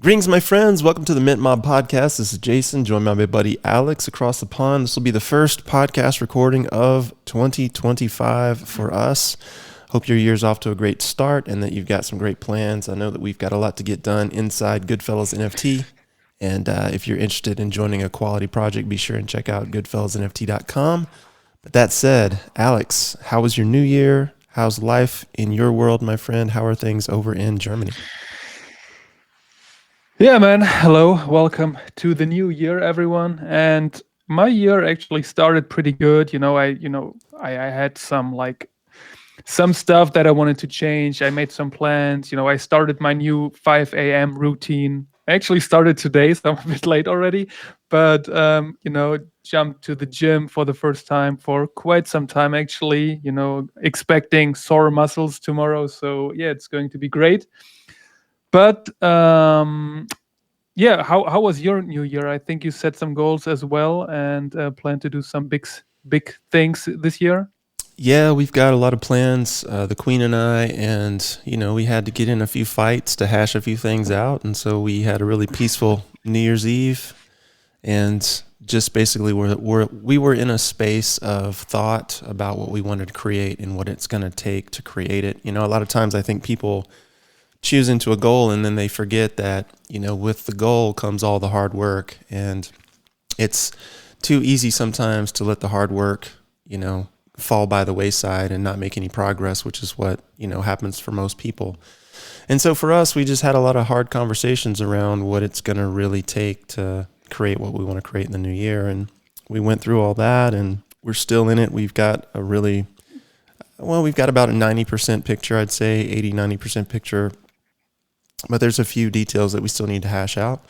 Greetings, my friends. Welcome to the Mint Mob Podcast. This is Jason, joined by my buddy Alex across the pond. This will be the first podcast recording of 2025 for us. Hope your year's off to a great start and that you've got some great plans. I know that we've got a lot to get done inside GoodFellas NFT. And if you're interested in joining a quality project, be sure and check out goodfellasnft.com. But that said, Alex, how was your new year? How's life in your world, my friend? How are things over in Germany? Yeah, man. Hello. Welcome to the new year, everyone. And my year actually started pretty good. I had some stuff that I wanted to change. I made some plans. I started my new 5 a.m. routine. I actually started today, so I'm a bit late already. But jumped to the gym for the first time for quite some time, actually. Expecting sore muscles tomorrow. So yeah, it's going to be great. But yeah, how was your new year? I think you set some goals as well and plan to do some big things this year. Yeah, we've got a lot of plans, the Queen and I, and we had to get in a few fights to hash a few things out, and so we had a really peaceful New Year's Eve, and just basically we were in a space of thought about what we wanted to create and what it's going to take to create it. A lot of times I think people choose into a goal and then they forget that, with the goal comes all the hard work, and it's too easy sometimes to let the hard work, fall by the wayside and not make any progress, which is what, happens for most people. And so for us, we just had a lot of hard conversations around what it's going to really take to create what we want to create in the new year. And we went through all that and we're still in it. We've got about a 90% picture, I'd say 80-90% picture. But there's a few details that we still need to hash out.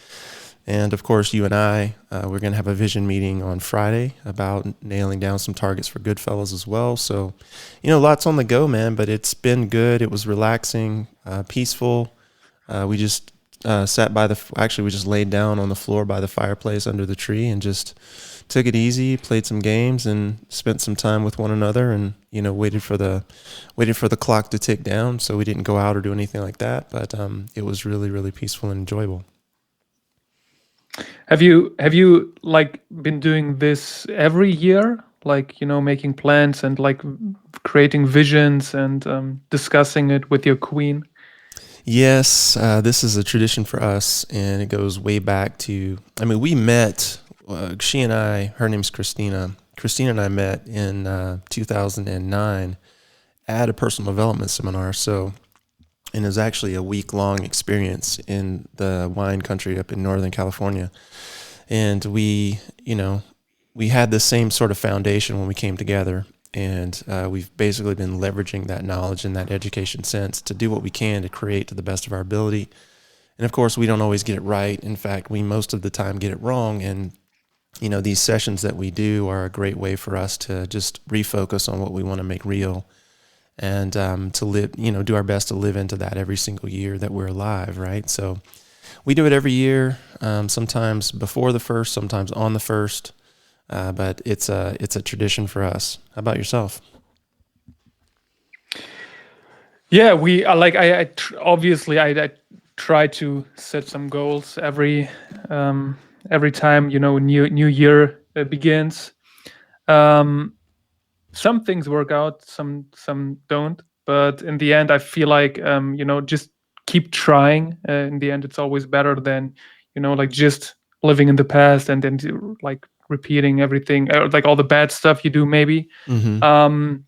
And of course, you and I, we're going to have a vision meeting on Friday about nailing down some targets for GoodFellas as well. So, lots on the go, man, but it's been good. It was relaxing, peaceful. We just we just laid down on the floor by the fireplace under the tree and just took it easy, played some games and spent some time with one another, and, waited for the clock to tick down. So we didn't go out or do anything like that, but it was really, really peaceful and enjoyable. Have you been doing this every year? Making plans and creating visions and discussing it with your queen? Yes, this is a tradition for us, and it goes way back to, we met, she and I, her name's Christina. Christina and I met in 2009 at a personal development seminar. And it was actually a week-long experience in the wine country up in Northern California. And we had the same sort of foundation when we came together. And we've basically been leveraging that knowledge and that education sense to do what we can to create to the best of our ability. And of course, we don't always get it right. In fact, we most of the time get it wrong. And, these sessions that we do are a great way for us to just refocus on what we want to make real and to live, do our best to live into that every single year that we're alive, right? So we do it every year, sometimes before the first, sometimes on the first. But it's a tradition for us. How about yourself? Yeah, we are obviously I try to set some goals every time new year begins. Some things work out, some don't, but in the end I feel like just keep trying. In the end it's always better than just living in the past and then repeating everything, all the bad stuff you do maybe. Mm-hmm.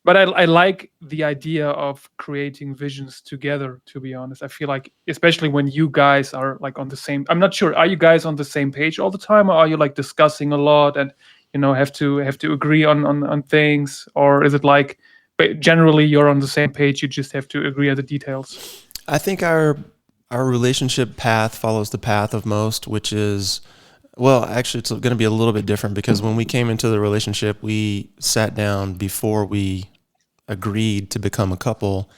But I like the idea of creating visions together, to be honest. I feel like, especially when you guys are on the same, I'm not sure, are you guys on the same page all the time, or are you discussing a lot and have to agree on things, or is it but generally you're on the same page, you just have to agree on the details? I think our relationship path follows the path of most, which is, well, actually, it's going to be a little bit different because when we came into the relationship, we sat down before we agreed to become a couple,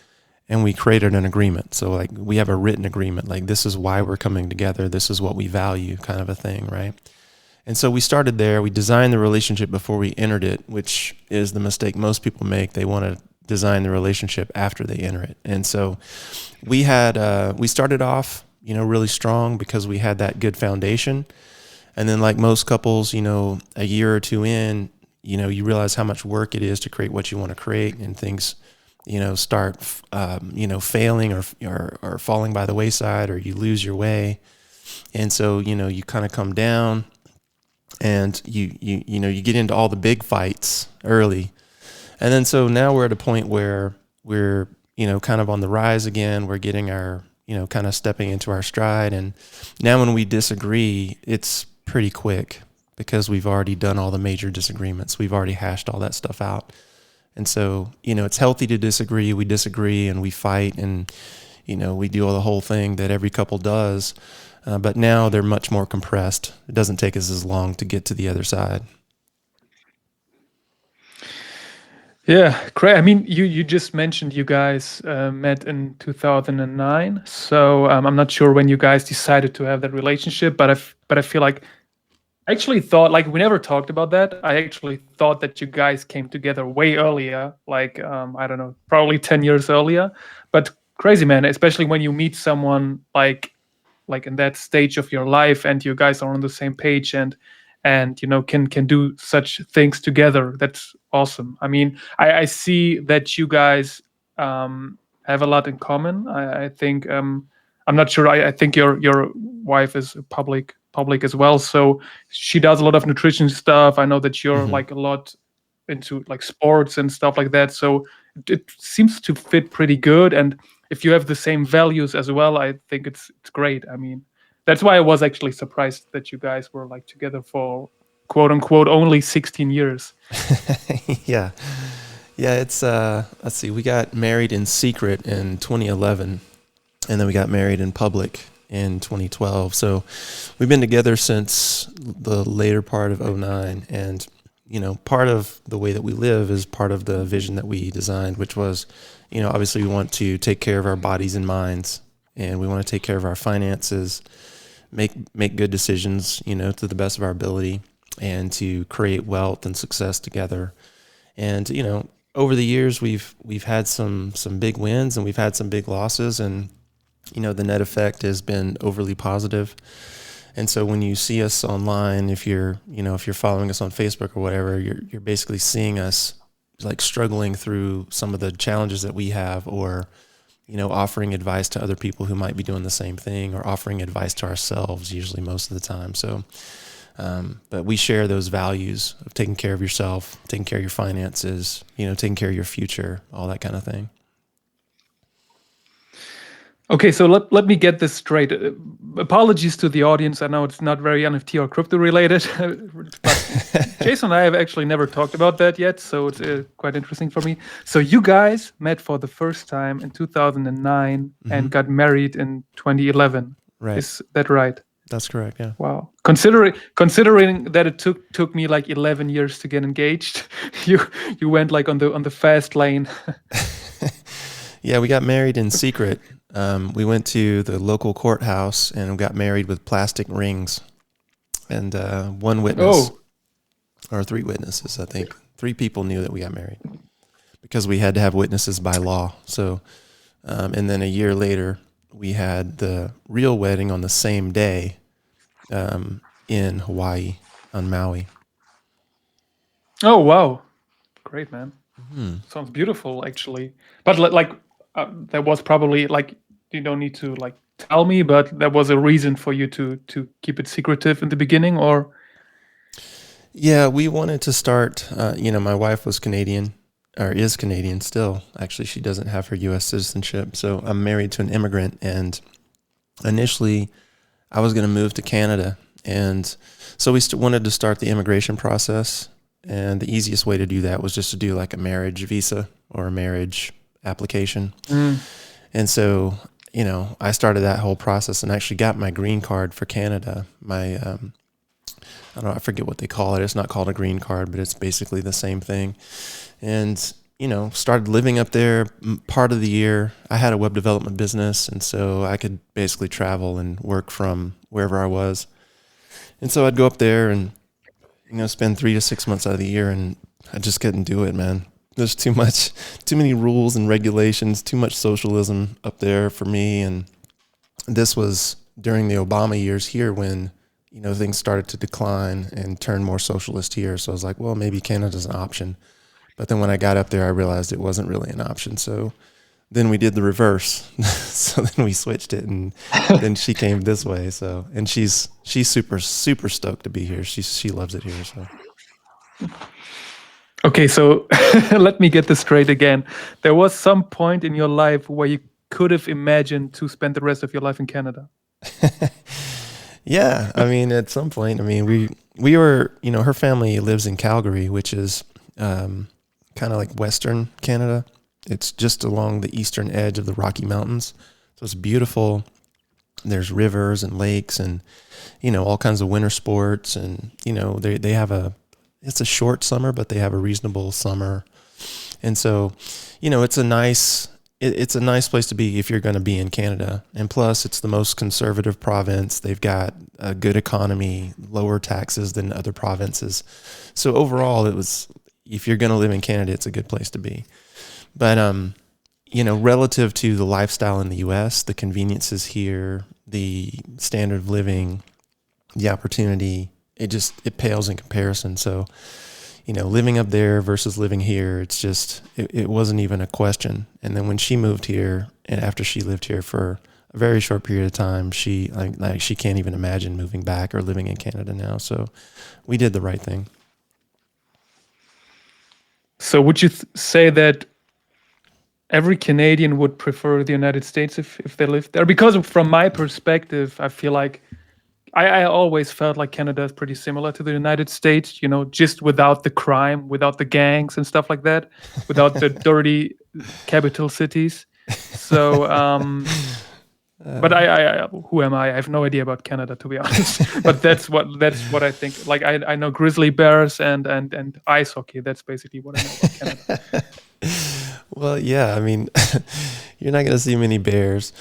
and we created an agreement. So we have a written agreement, this is why we're coming together, this is what we value, kind of a thing, right? And so we started there. We designed the relationship before we entered it, which is the mistake most people make. They want to design the relationship after they enter it. And so we started off really strong because we had that good foundation. And then, like most couples, a year or two in, you realize how much work it is to create what you want to create, and things, start, failing or falling by the wayside, or you lose your way. And so, you kind of come down, and you get into all the big fights early. And then so now we're at a point where we're, kind of on the rise again. We're getting our, kind of stepping into our stride. And now when we disagree, it's pretty quick because we've already done all the major disagreements. We've already hashed all that stuff out. And so, it's healthy to disagree. We disagree and we fight, and, we do all the whole thing that every couple does. But now they're much more compressed. It doesn't take us as long to get to the other side. Yeah, great. I mean, you just mentioned you guys met in 2009. So I'm not sure when you guys decided to have that relationship, but I feel like I actually thought, like, we never talked about that. I actually thought that you guys came together way earlier, like I don't know, probably 10 years earlier. But crazy, man, especially when you meet someone like in that stage of your life, and you guys are on the same page, and can do such things together. That's awesome. I mean, I see that you guys have a lot in common. I think I'm not sure. I think your wife is public as well, so she does a lot of nutrition stuff. I know that you're Mm-hmm. like a lot into like sports and stuff like that, so it seems to fit pretty good. And if you have the same values as well, I think it's great. I mean, that's why I was actually surprised that you guys were like together for quote unquote only 16 years. Yeah. Yeah, it's let's see. We got married in secret in 2011, and then we got married in public in 2012. So we've been together since the later part of '09. And part of the way that we live is part of the vision that we designed, which was, obviously we want to take care of our bodies and minds, and we want to take care of our finances, make good decisions, to the best of our ability, and to create wealth and success together. And over the years, we've had some big wins, and we've had some big losses, and the net effect has been overly positive. And so when you see us online, if you're following us on Facebook or whatever, you're basically seeing us like struggling through some of the challenges that we have, or offering advice to other people who might be doing the same thing, or offering advice to ourselves, usually most of the time. So, but we share those values of taking care of yourself, taking care of your finances, taking care of your future, all that kind of thing. Okay, so let me get this straight. Apologies to the audience. I know it's not very NFT or crypto related, but Jason and I have actually never talked about that yet, so it's quite interesting for me. So you guys met for the first time in 2009 and got married in 2011. Right. Is that right? That's correct. Yeah. Wow. Considering that it took me like 11 years to get engaged, you went like on the fast lane. Yeah, we got married in secret. We went to the local courthouse and got married with plastic rings, and one witness, or three witnesses, I think. 3 people knew that we got married because we had to have witnesses by law. So, and then a year later, we had the real wedding on the same day in Hawaii, on Maui. Oh, wow. Great, man. Mm-hmm. Sounds beautiful, actually. But like, there was probably like, you don't need to like tell me, but there was a reason for you to keep it secretive in the beginning, or? Yeah, we wanted to start. My wife was Canadian, or is Canadian still. Actually, she doesn't have her U.S. citizenship, so I'm married to an immigrant. And initially, I was going to move to Canada, and so we wanted to start the immigration process. And the easiest way to do that was just to do like a marriage visa or a marriage application. And so, I started that whole process and actually got my green card for Canada. My, I don't know, I forget what they call it. It's not called a green card, but it's basically the same thing. And, started living up there part of the year. I had a web development business, and so I could basically travel and work from wherever I was. And so I'd go up there and, spend 3 to 6 months out of the year, and I just couldn't do it, man. There's too many rules and regulations, too much socialism up there for me. And this was during the Obama years here when, things started to decline and turn more socialist here. So I was like, well, maybe Canada's an option. But then when I got up there, I realized it wasn't really an option. So then we did the reverse. So then we switched it, and then she came this way. So, and she's super super stoked to be here. She loves it here. So Okay, so let me get this straight again. There was some point in your life where you could have imagined to spend the rest of your life in Canada. yeah, I mean, at some point, I mean, we were, her family lives in Calgary, which is kind of like Western Canada. It's just along the eastern edge of the Rocky Mountains. So it's beautiful. There's rivers and lakes and, all kinds of winter sports. And, they have it's a short summer, but they have a reasonable summer. And so, it's it's a nice place to be if you're going to be in Canada. And plus, it's the most conservative province. They've got a good economy, lower taxes than other provinces. So overall, if you're going to live in Canada, it's a good place to be. But, relative to the lifestyle in the U.S., the conveniences here, the standard of living, the opportunity, it pales in comparison. So, living up there versus living here, it wasn't even a question. And then when she moved here, and after she lived here for a very short period of time, she can't even imagine moving back or living in Canada now. So we did the right thing. So would you say that every Canadian would prefer the United States if they lived there? Because from my perspective, I feel like I always felt like Canada is pretty similar to the United States, just without the crime, without the gangs and stuff like that, without the dirty capital cities. So, but I who am I? I have no idea about Canada, to be honest. But that's what I think. Like I know grizzly bears and ice hockey. That's basically what I know about Canada. Well, yeah, I mean, you're not going to see many bears.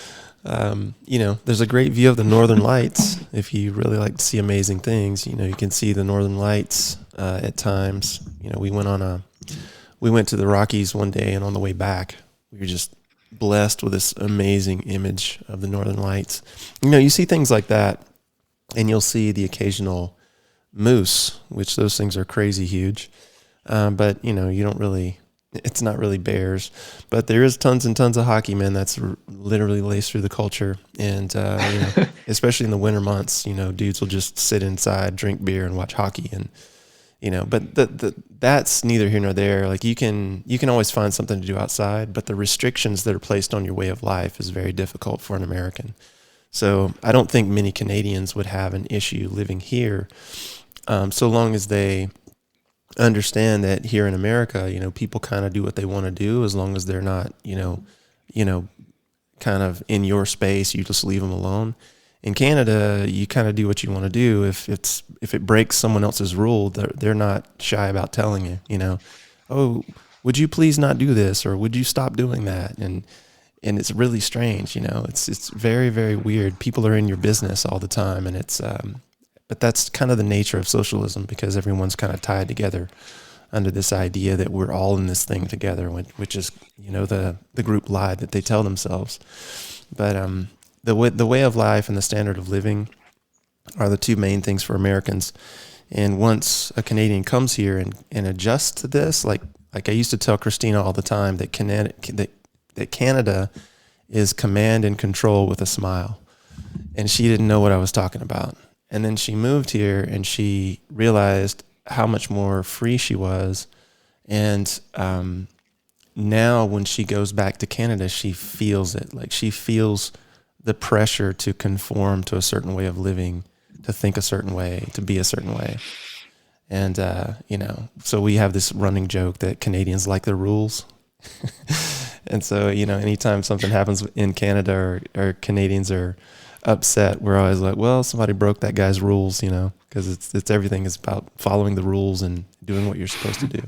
There's a great view of the Northern Lights. If you really like to see amazing things, you can see the Northern Lights at times. We went to the Rockies one day, and on the way back, we were just blessed with this amazing image of the Northern Lights. You see things like that, and you'll see the occasional moose, which those things are crazy huge. But you don't really. It's not really bears, but there is tons and tons of hockey, man. That's literally laced through the culture. And, especially in the winter months, dudes will just sit inside, drink beer and watch hockey. And, but that's neither here nor there. Like you can always find something to do outside, but the restrictions that are placed on your way of life is very difficult for an American. So I don't think many Canadians would have an issue living here, so long as they understand that here in America, people kind of do what they want to do as long as they're not, kind of in your space. You just leave them alone. In Canada, you kind of do what you want to do. If it breaks someone else's rule, they're not shy about telling you. Oh, would you please not do this, or would you stop doing that? And it's really strange. It's very very weird. People are in your business all the time, and it's but that's kind of the nature of socialism, because everyone's kind of tied together under this idea that we're all in this thing together, which is, the group lie that they tell themselves. But the way of life and the standard of living are the two main things for Americans. And once a Canadian comes here and adjusts to this, like I used to tell Christina all the time, that Canada is command and control with a smile. And she didn't know what I was talking about. And then she moved here and she realized how much more free she was. And now when she goes back to Canada, she feels it. Like she feels the pressure to conform to a certain way of living, to think a certain way, to be a certain way. And, so we have this running joke that Canadians like their rules. And so, anytime something happens in Canada or Canadians are upset, we're always like, well, somebody broke that guy's rules, because it's everything is about following the rules and doing what you're supposed to do.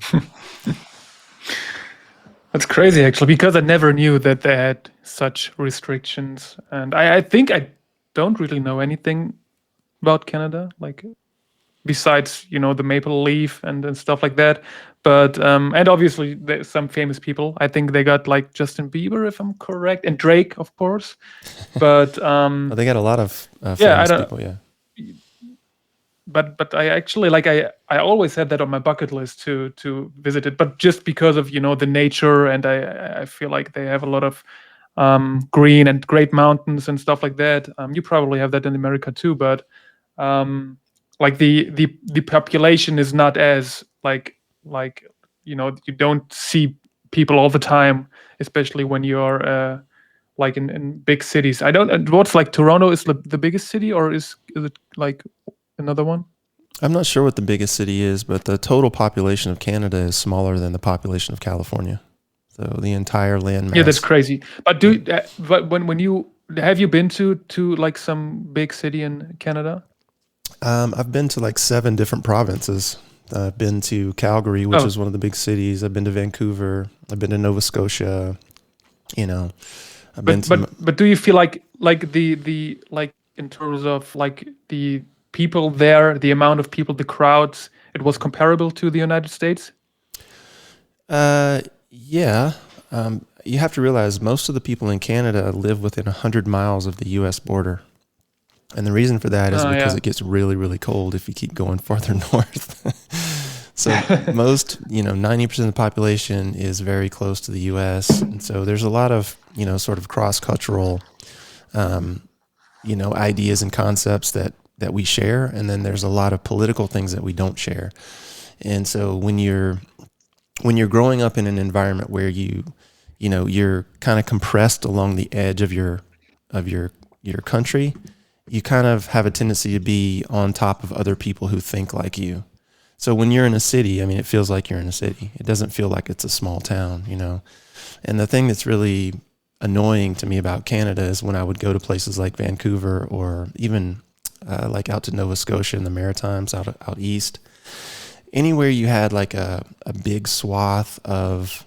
That's crazy, actually, because I never knew that they had such restrictions. And I think I don't really know anything about Canada. Like, besides the maple leaf and stuff like that. But and obviously there's some famous people. I think they got like Justin Bieber, if I'm correct, and Drake, of course. But Oh, they got a lot of yeah, I famous don't. people. Yeah. But I actually like I always had that on my bucket list to visit it, but just because of the nature, and I feel like they have a lot of green and great mountains and stuff like that. You probably have that in America too, but like the population is not as like you don't see people all the time, especially when you're like in big cities. I don't. What's like Toronto is the biggest city, or is it like another one? I'm not sure what the biggest city is, but the total population of Canada is smaller than the population of California. So the entire land Yeah, that's mass. crazy. But but when you have you been to like some big city in Canada? I've been to like 7 different provinces. I've been to Calgary, which Oh, is one of the big cities. I've been to Vancouver. I've been to Nova Scotia. You know, I've been but to. but do you feel like the like in terms of like the people there, the amount of people, the crowds, it was comparable to the United States? Yeah. You have to realize most of the people in Canada live within 100 miles of the U.S. border. And the reason for that is because Yeah. it gets really, really cold if you keep going farther north. So most, 90% of the population is very close to the U.S. And so there's a lot of, sort of cross-cultural, ideas and concepts that we share. And then there's a lot of political things that we don't share. And so when you're growing up in an environment where you're kind of compressed along the edge of your country, you kind of have a tendency to be on top of other people who think like you. So when you're in a city, I mean, it feels like you're in a city. It doesn't feel like it's a small town. And the thing that's really annoying to me about Canada is when I would go to places like Vancouver or even like out to Nova Scotia in the Maritimes, out east, anywhere you had like a big swath of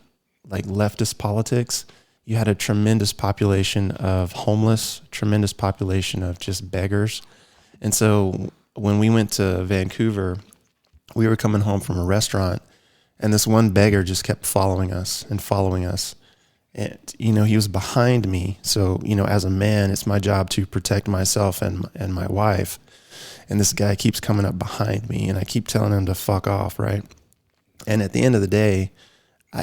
like leftist politics, you had a tremendous population of homeless, tremendous population of just beggars. And so when we went to Vancouver, we were coming home from a restaurant and this one beggar just kept following us and following us. And, he was behind me. So, as a man, it's my job to protect myself and my wife. And this guy keeps coming up behind me and I keep telling him to fuck off, right? And at the end of the day,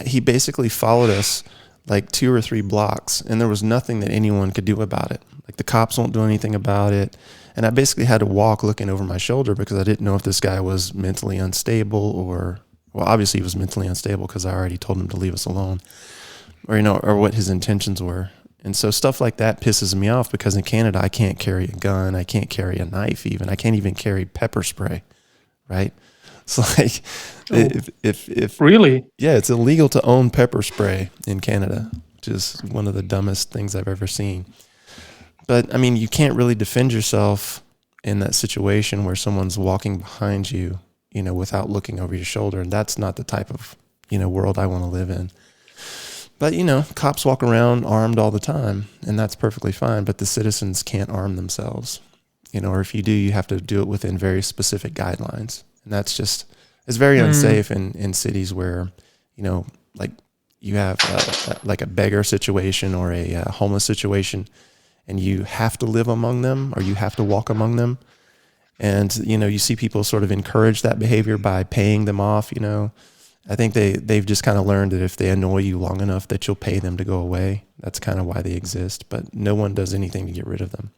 he basically followed us like 2 or 3 blocks and there was nothing that anyone could do about it. Like the cops won't do anything about it. And I basically had to walk looking over my shoulder because I didn't know if this guy was mentally unstable well, obviously he was mentally unstable because I already told him to leave us alone or what his intentions were. And so stuff like that pisses me off because in Canada, I can't carry a gun. I can't carry a knife even. I can't even carry pepper spray, right? So like Oh, if really? yeah, it's illegal to own pepper spray in Canada, which is one of the dumbest things I've ever seen. But I mean, you can't really defend yourself in that situation where someone's walking behind you, without looking over your shoulder. And that's not the type of, world I want to live in. But, cops walk around armed all the time, and that's perfectly fine. But the citizens can't arm themselves, or if you do, you have to do it within very specific guidelines. And it's very Mm. unsafe in cities where, like you have like a beggar situation or a homeless situation, and you have to live among them or you have to walk among them. And, you see people sort of encourage that behavior by paying them off. I think they've just kind of learned that if they annoy you long enough that you'll pay them to go away. That's kind of why they exist, but no one does anything to get rid of them.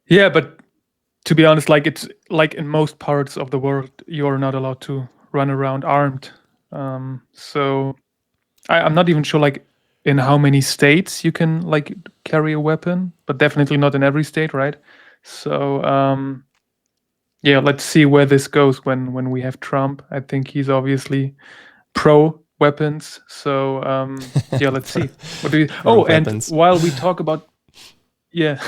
Yeah, but to be honest, like it's like in most parts of the world, you're not allowed to run around armed. So I'm not even sure like in how many states you can like carry a weapon, but definitely not in every state, right? So yeah, let's see where this goes when we have Trump. I think he's obviously pro weapons. So yeah, let's see. What do you? Pro Oh, and weapons. while we talk about yeah,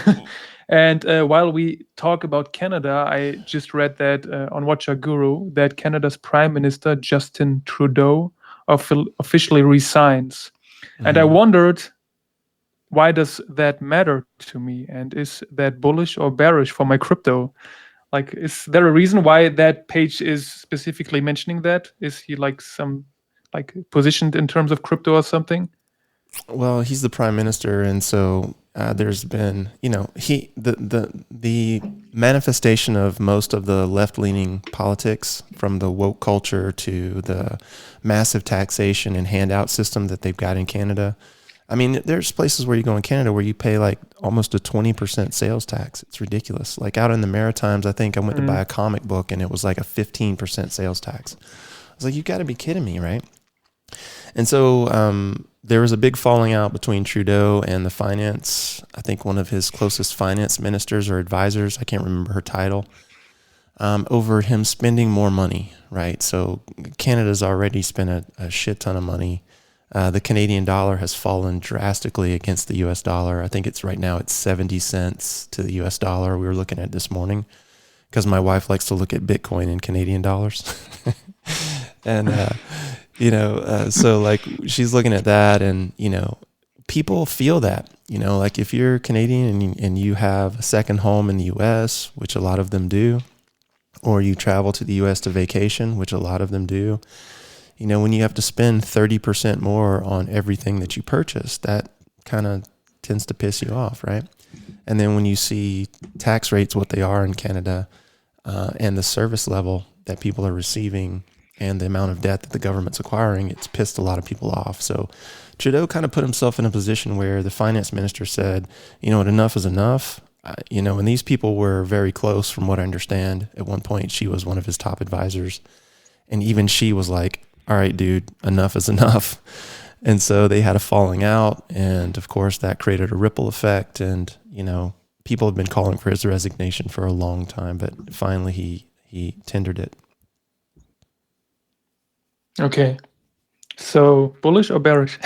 and while we talk about Canada, I just read that on Watcher Guru that Canada's Prime Minister Justin Trudeau officially resigns, and I Hmm. wondered why does that matter to me? And is that bullish or bearish for my crypto? Like, is there a reason why that page is specifically mentioning that? Is he like some like positioned in terms of crypto or something? Well, he's the prime minister, and so there's been, the manifestation of most of the left leaning politics, from the woke culture to the massive taxation and handout system that they've got in Canada. I mean, there's places where you go in Canada where you pay like almost a 20% sales tax. It's ridiculous. Like out in the Maritimes, I think I went to buy a comic book and it was like a 15% sales tax. I was like, you got to be kidding me, right? And so there was a big falling out between Trudeau and the finance, I think one of his closest finance ministers or advisors, I can't remember her title, over him spending more money, right? So Canada's already spent a shit ton of money. The Canadian dollar has fallen drastically against the US dollar. I think it's right now it's 70 cents to the US dollar. We were looking at this morning because my wife likes to look at Bitcoin in Canadian dollars. And, so like she's looking at that and, people feel that, like if you're Canadian and you have a second home in the US, which a lot of them do, or you travel to the US to vacation, which a lot of them do, when you have to spend 30% more on everything that you purchase, that kind of tends to piss you off, right? And then when you see tax rates, what they are in Canada, and the service level that people are receiving and the amount of debt that the government's acquiring, it's pissed a lot of people off. So Trudeau kind of put himself in a position where the finance minister said, enough is enough. And these people were very close from what I understand. At one point, she was one of his top advisors. And even she was like, all right, dude, enough is enough. And so they had a falling out. And of course, that created a ripple effect. And, people have been calling for his resignation for a long time, but finally he tendered it. Okay. So bullish or bearish?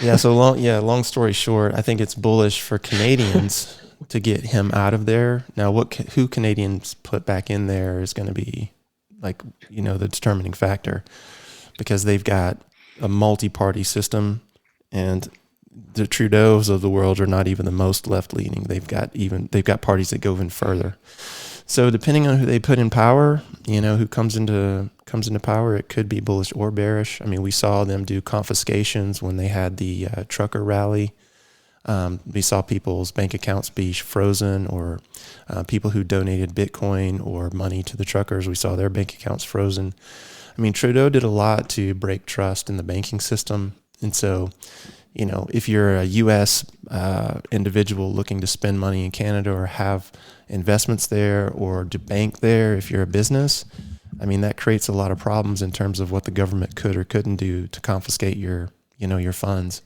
Long story short, I think it's bullish for Canadians to get him out of there. Now, who Canadians put back in there is going to be like, the determining factor, because they've got a multi-party system, and the Trudeaus of the world are not even the most left-leaning. They've got parties that go even further. So depending on who they put in power, who comes into power, it could be bullish or bearish. I mean, we saw them do confiscations when they had the trucker rally. We saw people's bank accounts be frozen, or people who donated Bitcoin or money to the truckers, we saw their bank accounts frozen. I mean, Trudeau did a lot to break trust in the banking system. And so, if you're a U.S. Individual looking to spend money in Canada or have investments there or to bank there, if you're a business, I mean, that creates a lot of problems in terms of what the government could or couldn't do to confiscate your funds.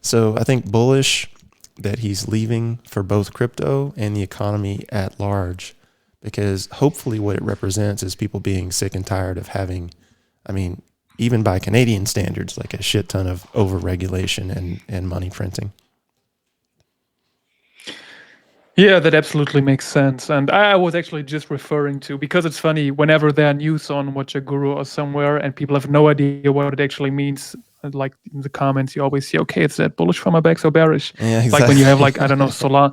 So I think bullish that he's leaving for both crypto and the economy at large, because hopefully what it represents is people being sick and tired of having, even by Canadian standards, like a shit ton of over-regulation and money printing. Yeah, that absolutely makes sense. And I was actually just referring to, because it's funny, whenever there are news on Watch a Guru or somewhere and people have no idea what it actually means, like in the comments, you always see, okay, it's that bullish for my backs or bearish. Yeah, exactly. Like when you have like, I don't know, Solana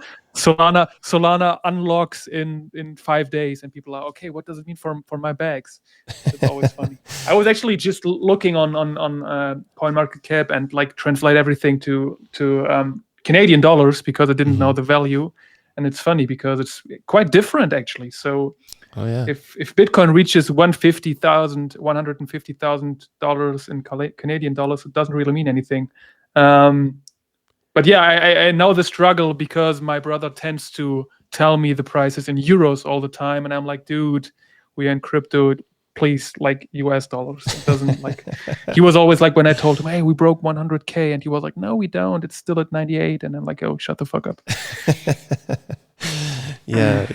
unlocks in 5 days and people are, okay, what does it mean for my bags? It's always funny. I was actually just looking on CoinMarketCap and like translate everything to Canadian dollars, because I didn't know the value. And it's funny because it's quite different actually. So if Bitcoin reaches $150,000 in Canadian dollars, it doesn't really mean anything. But yeah, I know the struggle, because my brother tends to tell me the prices in euros all the time. And I'm like, dude, we are in crypto, please, like US dollars. It doesn't like, he was always like, when I told him, hey, we broke 100K, and he was like, no, we don't, it's still at 98. And I'm like, oh, shut the fuck up. Yeah.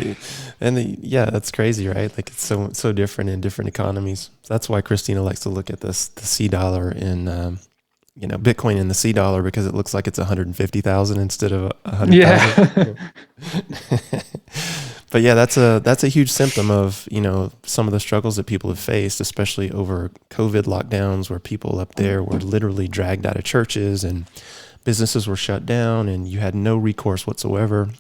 And that's crazy, right? Like it's so different in different economies. That's why Christina likes to look at the C dollar in, Bitcoin in the C dollar, because it looks like it's 150,000 instead of 100,000. Yeah. But yeah, that's a huge symptom of, some of the struggles that people have faced, especially over COVID lockdowns, where people up there were literally dragged out of churches and businesses were shut down and you had no recourse whatsoever.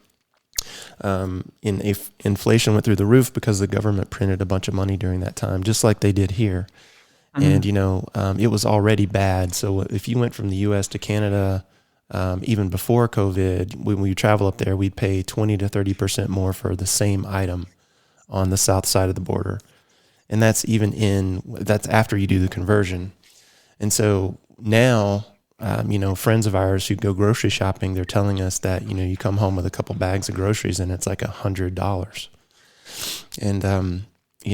Inflation went through the roof because the government printed a bunch of money during that time, just like they did here. And, it was already bad. So if you went from the U.S. to Canada, even before COVID, when we travel up there, we'd pay 20 to 30% more for the same item on the south side of the border. And that's that's after you do the conversion. And so now, friends of ours who go grocery shopping, they're telling us that, you come home with a couple bags of groceries and it's like $100. And,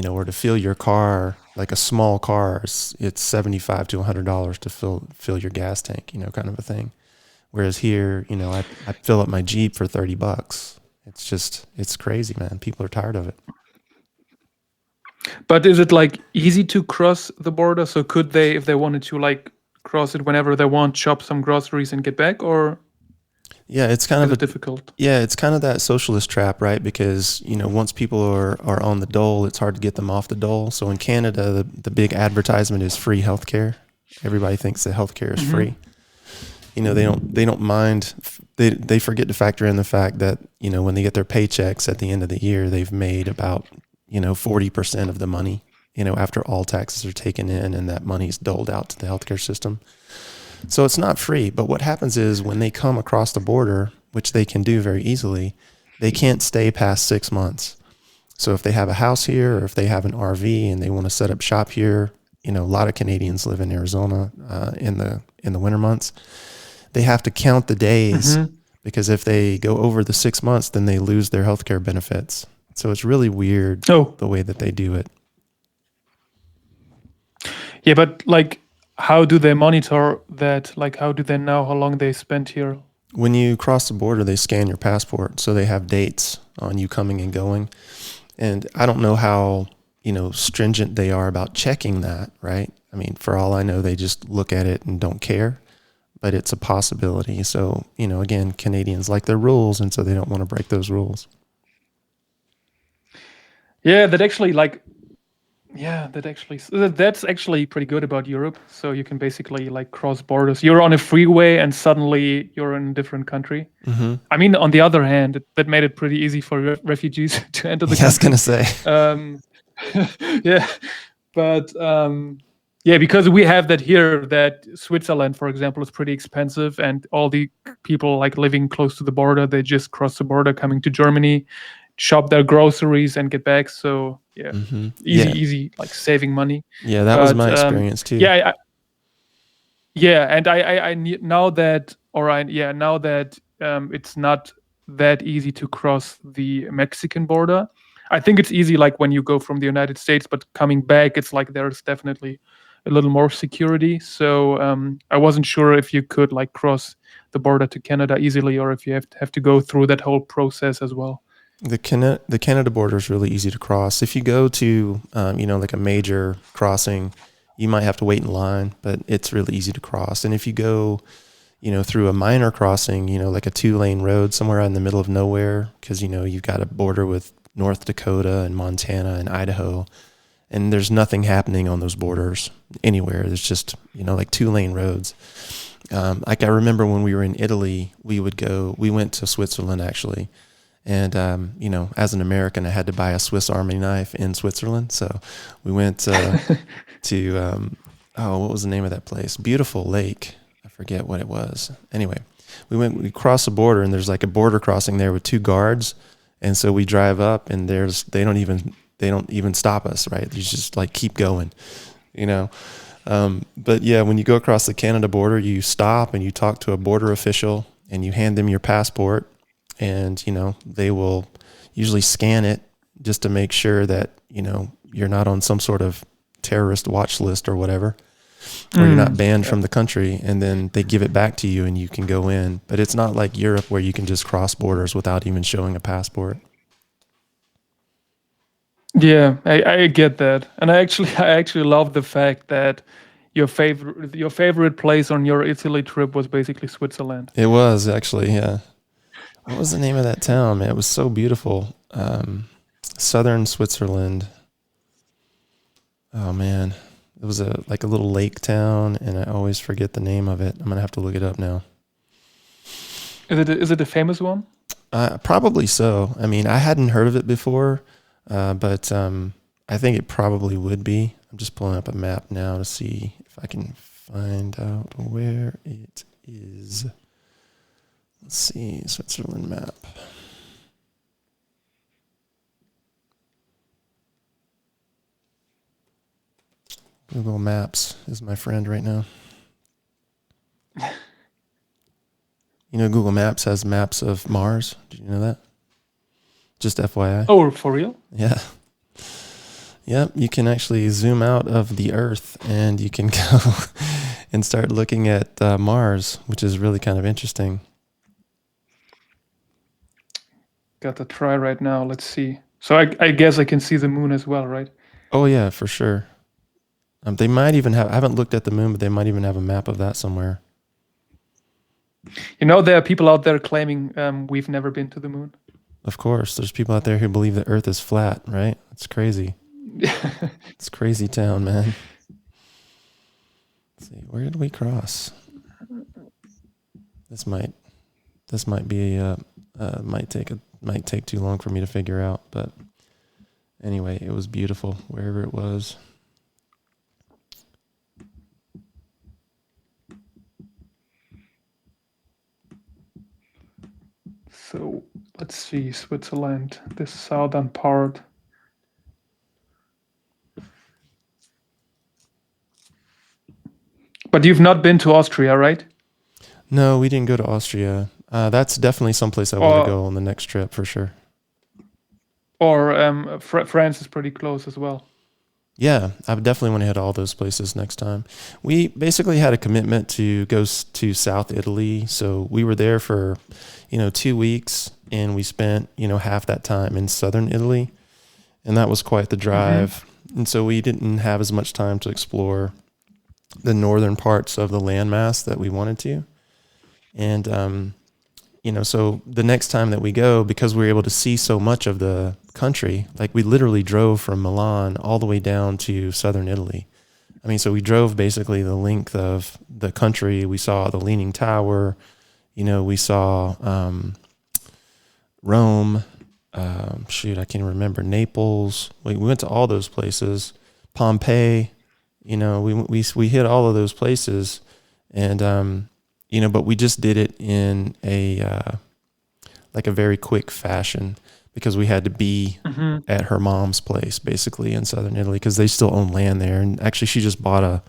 or to fill your car, like a small car, it's $75 to $100 to fill your gas tank, kind of a thing. Whereas here, I fill up my Jeep for $30. It's crazy, man. People are tired of it. But is it like easy to cross the border? So could they, if they wanted to, like cross it whenever they want, shop some groceries and get back, or yeah, it's kind of difficult? Yeah, it's kind of that socialist trap, right? Because once people are on the dole, it's hard to get them off the dole. So in Canada, the big advertisement is free healthcare. Everybody thinks that healthcare is free. They don't mind. They forget to factor in the fact that when they get their paychecks at the end of the year, they've made about 40% of the money, after all taxes are taken in, and that money is doled out to the healthcare system. So it's not free. But what happens is when they come across the border, which they can do very easily, they can't stay past 6 months. So if they have a house here, or if they have an RV and they want to set up shop here, a lot of Canadians live in Arizona in the winter months. They have to count the days, because if they go over the 6 months, then they lose their healthcare benefits. So it's really weird the way that they do it. Yeah, but like, how do they monitor that? Like, how do they know how long they spent here? When you cross the border, they scan your passport. So they have dates on you coming and going. And I don't know how, stringent they are about checking that, right? I mean, for all I know, they just look at it and don't care. But it's a possibility. So, again, Canadians like their rules, and so they don't want to break those rules. Yeah, that's actually pretty good about Europe. So you can basically like cross borders. You're on a freeway and suddenly you're in a different country. Mm-hmm. I mean, on the other hand, that made it pretty easy for refugees to enter the country. I was gonna say. Yeah, but yeah, because we have that here. That Switzerland, for example, is pretty expensive, and all the people like living close to the border, they just cross the border coming to Germany, shop their groceries and get back. So yeah, easy, like saving money. Yeah, that was my experience too. Yeah, and I now that it's not that easy to cross the Mexican border. I think it's easy like when you go from the United States, but coming back, it's like there's definitely a little more security. So I wasn't sure if you could like cross the border to Canada easily, or if you have to go through that whole process as well. The Canada border is really easy to cross. If you go to, like a major crossing, you might have to wait in line, but it's really easy to cross. And if you go, through a minor crossing, like a 2-lane road somewhere out in the middle of nowhere, because, you've got a border with North Dakota and Montana and Idaho, and there's nothing happening on those borders anywhere. There's just, like 2-lane roads. Like I remember when we were in Italy, we went to Switzerland actually. And, as an American, I had to buy a Swiss Army knife in Switzerland. So we went to, what was the name of that place? Beautiful Lake. I forget what it was. Anyway, we crossed the border, and there's like a border crossing there with 2 guards. And so we drive up, and they don't even stop us, right? You just like keep going, But yeah, when you go across the Canada border, you stop and you talk to a border official and you hand them your passport. And, they will usually scan it just to make sure that, you're not on some sort of terrorist watch list or whatever, or you're not banned from the country. And then they give it back to you and you can go in. But it's not like Europe where you can just cross borders without even showing a passport. Yeah, I get that. And I actually love the fact that your favorite place on your Italy trip was basically Switzerland. It was actually, yeah. What was the name of that town, man? It was so beautiful. Southern Switzerland. Oh man, it was like a little lake town, and I always forget the name of it. I'm gonna have to look it up now. Is it a famous one? Probably so. I mean, I hadn't heard of it before, but I think it probably would be. I'm just pulling up a map now to see if I can find out where it is. Let's see, Switzerland map. Google Maps is my friend right now. You know, Google Maps has maps of Mars. Did you know that? Just FYI. Oh, for real? Yeah. Yep. You can actually zoom out of the Earth and you can go and start looking at Mars, which is really kind of interesting. Got to try right now. Let's see. So I guess I can see the moon as well, right? Oh, yeah, for sure. They might even have, I haven't looked at the moon, but they might even have a map of that somewhere. You know, there are people out there claiming we've never been to the moon. Of course. There's people out there who believe the Earth is flat, right? It's crazy. It's crazy town, man. Let's see, where did we cross? This might be might take too long for me to figure out, but anyway, it was beautiful wherever it was. So let's see, Switzerland, this southern part. But you've not been to Austria, right? No, we didn't go to Austria. That's definitely someplace I want to go on the next trip for sure. Or France is pretty close as well. Yeah, I definitely want to hit all those places next time. We basically had a commitment to go to South Italy, so we were there for, 2 weeks, and we spent, half that time in Southern Italy, and that was quite the drive. Mm-hmm. And so we didn't have as much time to explore the northern parts of the landmass that we wanted to. And, so the next time that we go, because we were able to see so much of the country, like we literally drove from Milan all the way down to southern Italy. I mean, so we drove basically the length of the country. We saw the Leaning Tower, we saw Rome, I can't remember, Naples. We went to all those places, Pompeii, we hit all of those places. And, but we just did it in a very quick fashion because we had to be at her mom's place basically in southern Italy because they still own land there. And actually she just bought a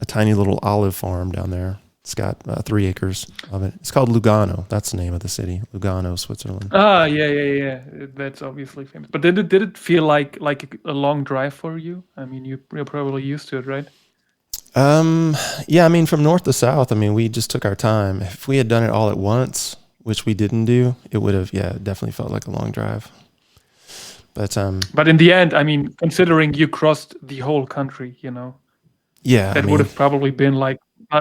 tiny little olive farm down there. It's got 3 acres of it. It's called Lugano. That's the name of the city, Lugano, Switzerland. Ah, yeah. That's obviously famous. But did it feel like a long drive for you? I mean, you're probably used to it, right? Yeah, I mean, from north to south, I mean, we just took our time. If we had done it all at once, which we didn't do, it would have, definitely felt like a long drive. But in the end, I mean, considering you crossed the whole country, yeah, that would have probably been like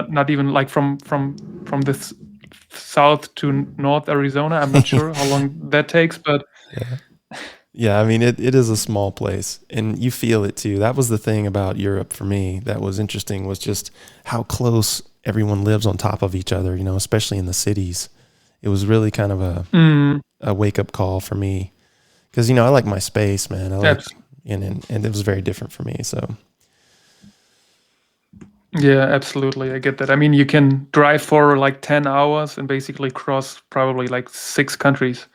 not even like from the south to north Arizona. I'm not sure how long that takes, but yeah, I mean, it is a small place and you feel it too. That was the thing about Europe for me that was interesting, was just how close everyone lives on top of each other, especially in the cities. It was really kind of a wake up call for me because, I like my space, man. And it was very different for me. So. Yeah, absolutely. I get that. I mean, you can drive for like 10 hours and basically cross probably like 6 countries.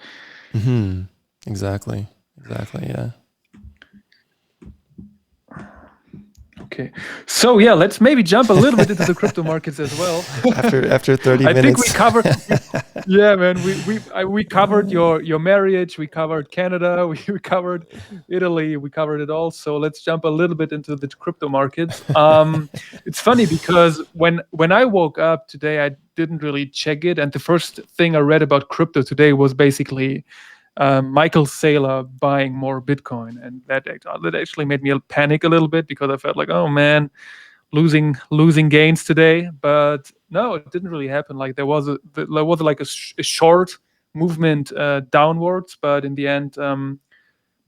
Mm-hmm. Exactly, yeah. Okay. So yeah, let's maybe jump a little bit into the crypto markets as well. After 30 minutes. I think we covered yeah, man, we covered your marriage, we covered Canada, we covered Italy, we covered it all. So let's jump a little bit into the crypto markets. It's funny because when I woke up today, I didn't really check it, and the first thing I read about crypto today was basically Michael Saylor buying more Bitcoin, and that actually made me panic a little bit because I felt like, oh man, losing gains today. But no, it didn't really happen. Like there was like a short movement downwards, but in the end,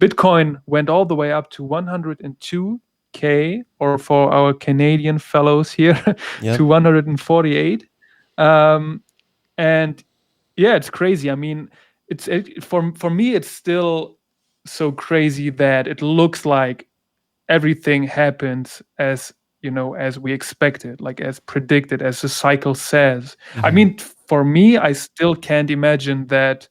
Bitcoin went all the way up to 102K, or for our Canadian fellows here, Yep. to 148. And yeah, it's crazy. I mean, for me, it's still so crazy that it looks like everything happens as, as we expected, like as predicted, as the cycle says. I Hmm. mean, for me, I still can't imagine that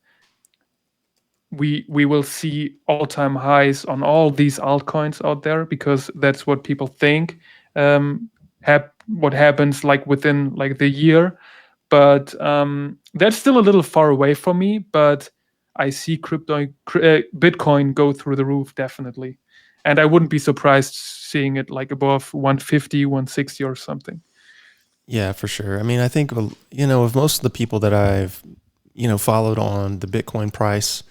we will see all-time highs on all these altcoins out there, because that's what people think what happens like within like the year. But that's still a little far away from me. But I see Bitcoin go through the roof, definitely, and I wouldn't be surprised seeing it like above 150, 160 or something. Yeah, for sure. I mean, I think, of most of the people that I've, followed on the Bitcoin price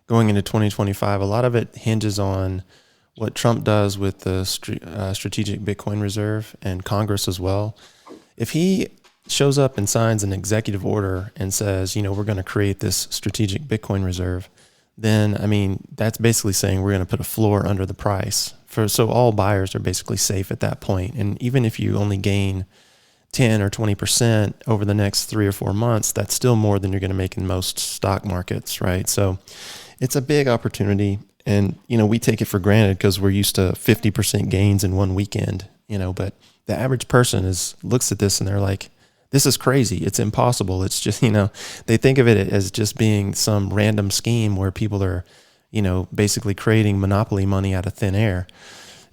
going into 2025, a lot of it hinges on what Trump does with the strategic Bitcoin reserve and Congress as well. If he shows up and signs an executive order and says, we're going to create this strategic Bitcoin reserve, then, I mean, that's basically saying we're going to put a floor under the price so all buyers are basically safe at that point. And even if you only gain 10 or 20% over the next 3 or 4 months, that's still more than you're going to make in most stock markets, right? So it's a big opportunity. And, we take it for granted because we're used to 50% gains in one weekend, but the average person looks at this and they're like, this is crazy. It's impossible. It's just, they think of it as just being some random scheme where people are, basically creating monopoly money out of thin air.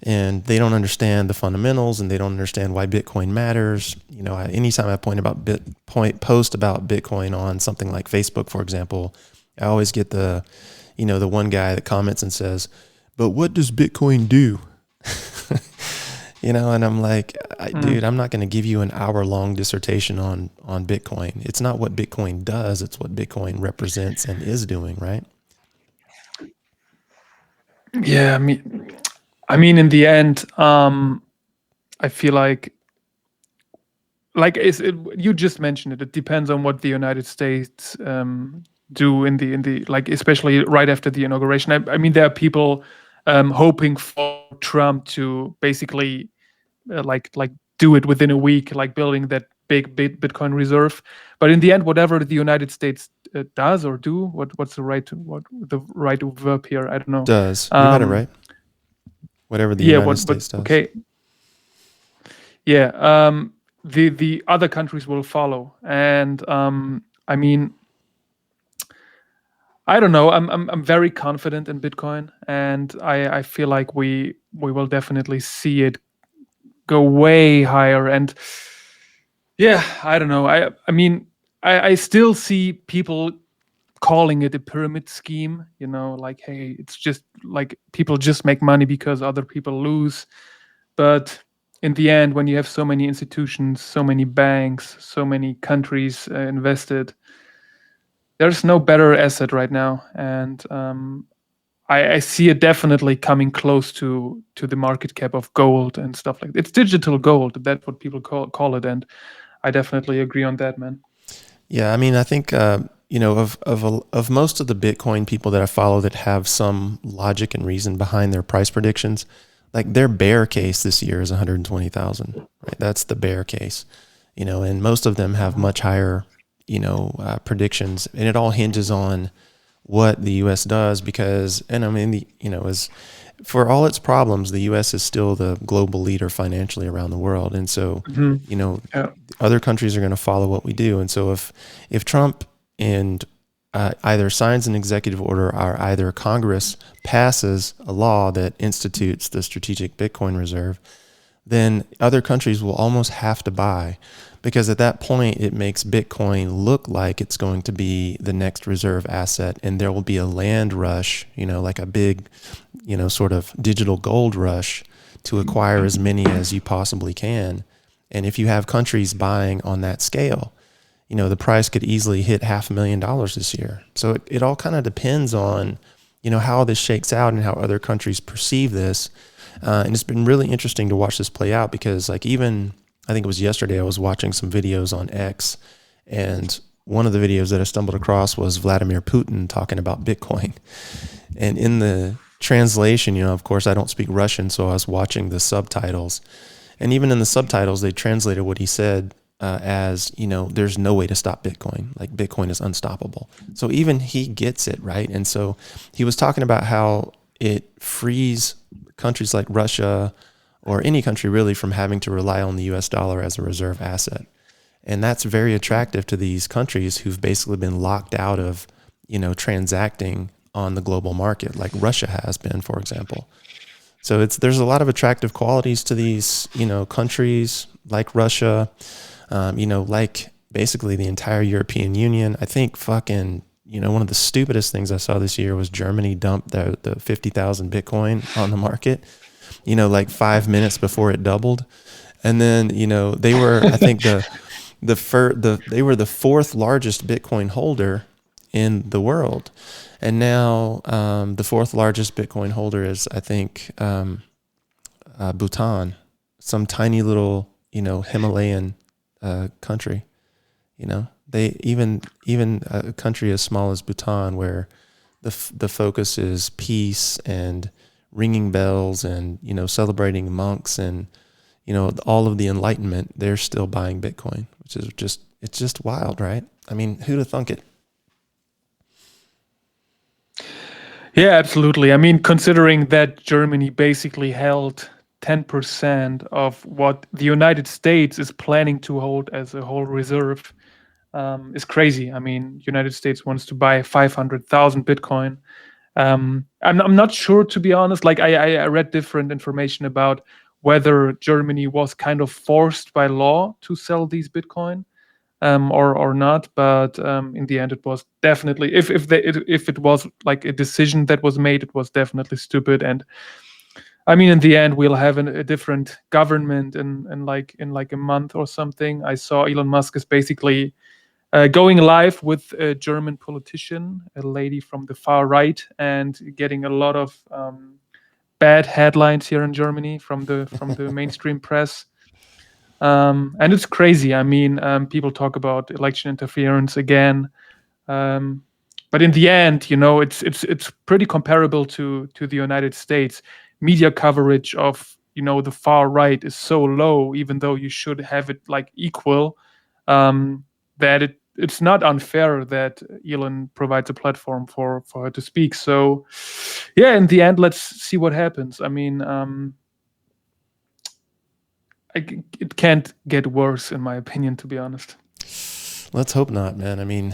And they don't understand the fundamentals, and they don't understand why Bitcoin matters. Anytime I post about Bitcoin on something like Facebook, for example, I always get the one guy that comments and says, "But what does Bitcoin do?" And I'm like, dude, I'm not going to give you an hour-long dissertation on Bitcoin. It's not what Bitcoin does; it's what Bitcoin represents and is doing, right? Yeah, I mean, in the end, I feel like you just mentioned it. It depends on what the United States do in the like, especially right after the inauguration. I mean, there are people hoping for Trump to basically like do it within a week, like building that big Bitcoin reserve. But in the end, whatever the United States does or do, what's the right verb here? I don't know. Does you got it Um, right? Whatever the yeah, United what? But States does. okay, yeah. The other countries will follow, and I mean, I don't know. I'm very confident in Bitcoin, and I feel like we will definitely see it go way higher. And yeah, I don't know. I mean, I still see people calling it a pyramid scheme. Like, hey, it's just like people just make money because other people lose. But in the end, when you have so many institutions, so many banks, so many countries invested, there's no better asset right now. And I see it definitely coming close to the market cap of gold and stuff like that. It's digital gold. That's what people call it. And I definitely agree on that, man. Yeah, I mean, I think of most of the Bitcoin people that I follow that have some logic and reason behind their price predictions, like their bear case this year is 120,000, right? That's the bear case, and most of them have much higher, predictions, and it all hinges on what the U.S. does because, and I mean, is for all its problems, the U.S. is still the global leader financially around the world, and so, Hmm. you know, Yeah. other countries are going to follow what we do. And so if Trump and either signs an executive order or either Congress passes a law that institutes the strategic Bitcoin reserve, then other countries will almost have to buy because at that point it makes Bitcoin look like it's going to be the next reserve asset and there will be a land rush, like a big, sort of digital gold rush to acquire as many as you possibly can. And if you have countries buying on that scale, the price could easily hit $500,000 this year. So it all kind of depends on, how this shakes out and how other countries perceive this. And it's been really interesting to watch this play out because like even, I think it was yesterday, I was watching some videos on X and one of the videos that I stumbled across was Vladimir Putin talking about Bitcoin. And in the translation, of course, I don't speak Russian, so I was watching the subtitles. And even in the subtitles, they translated what he said as, there's no way to stop Bitcoin. Like Bitcoin is unstoppable. So even he gets it, right? And so he was talking about how it frees countries like Russia or any country really from having to rely on the US dollar as a reserve asset. And that's very attractive to these countries who've basically been locked out of, transacting on the global market, like Russia has been, for example. So there's a lot of attractive qualities to these, countries like Russia, like basically the entire European Union. I think fucking, one of the stupidest things I saw this year was Germany dumped the 50,000 Bitcoin on the market, like 5 minutes before it doubled. And then, they were, I think they were the fourth largest Bitcoin holder in the world. And now the fourth largest Bitcoin holder is, I think, Bhutan, some tiny little, Himalayan country. They even a country as small as Bhutan, where the focus is peace and ringing bells and celebrating monks and all of the Enlightenment, they're still buying Bitcoin, which is it's just wild, right? I mean, who'd have thunk it? Yeah, absolutely. I mean, considering that Germany basically held 10% of what the United States is planning to hold as a whole reserve, is crazy. I mean, United States wants to buy 500,000 Bitcoin. I'm not sure, to be honest. Like I read different information about whether Germany was kind of forced by law to sell these Bitcoin, or not. But in the end, it was definitely, if it was like a decision that was made, it was definitely stupid. And I mean, in the end, we'll have a different government in like a month or something. I saw Elon Musk is basically going live with a German politician, a lady from the far right, and getting a lot of bad headlines here in Germany from the mainstream press. And it's crazy. I mean, people talk about election interference again, um, but in the end, it's pretty comparable to the United States. Media coverage of the far right is so low, even though you should have it like equal. That it's not unfair that Elon provides a platform for her to speak. So, yeah, in the end, let's see what happens. I mean, it can't get worse, in my opinion, to be honest. Let's hope not, man. I mean,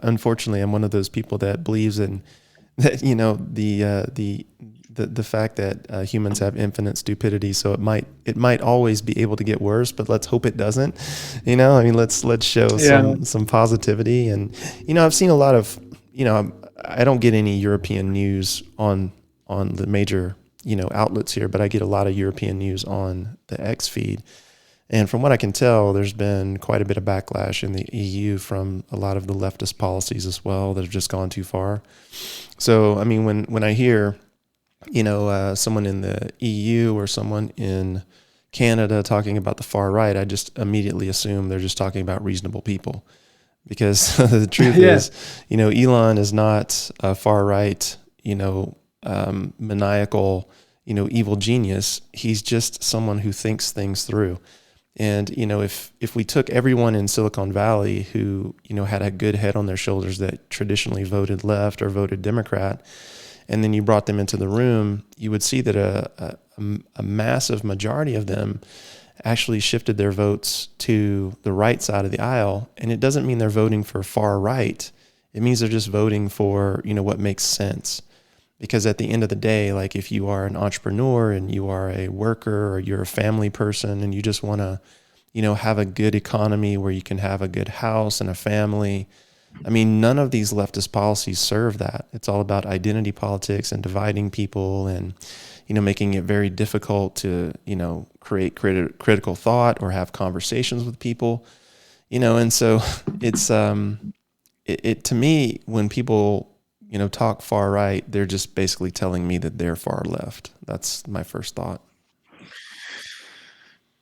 unfortunately, I'm one of those people that believes in that, the fact that humans have infinite stupidity. So it might always be able to get worse, but let's hope it doesn't. I mean, let's show Yeah. some positivity. And I've seen a lot of, I don't get any European news on the major outlets here, but I get a lot of European news on the X feed. And from what I can tell, there's been quite a bit of backlash in the EU from a lot of the leftist policies as well that have just gone too far. So, I mean, when I hear, someone in the EU or someone in Canada talking about the far right, I just immediately assume they're just talking about reasonable people. Because the truth Yeah. is, Elon is not a far right, maniacal, evil genius. He's just someone who thinks things through. And, if we took everyone in Silicon Valley who, had a good head on their shoulders that traditionally voted left or voted Democrat, and then you brought them into the room, you would see that a massive majority of them actually shifted their votes to the right side of the aisle. And it doesn't mean they're voting for far right. It means they're just voting for, what makes sense. Because at the end of the day, like if you are an entrepreneur and you are a worker or you're a family person and you just want to, have a good economy where you can have a good house and a family. I mean, none of these leftist policies serve that. It's all about identity politics and dividing people and, making it very difficult to, create critical thought or have conversations with people, and so it's, it to me, when people, talk far right, they're just basically telling me that they're far left. That's my first thought.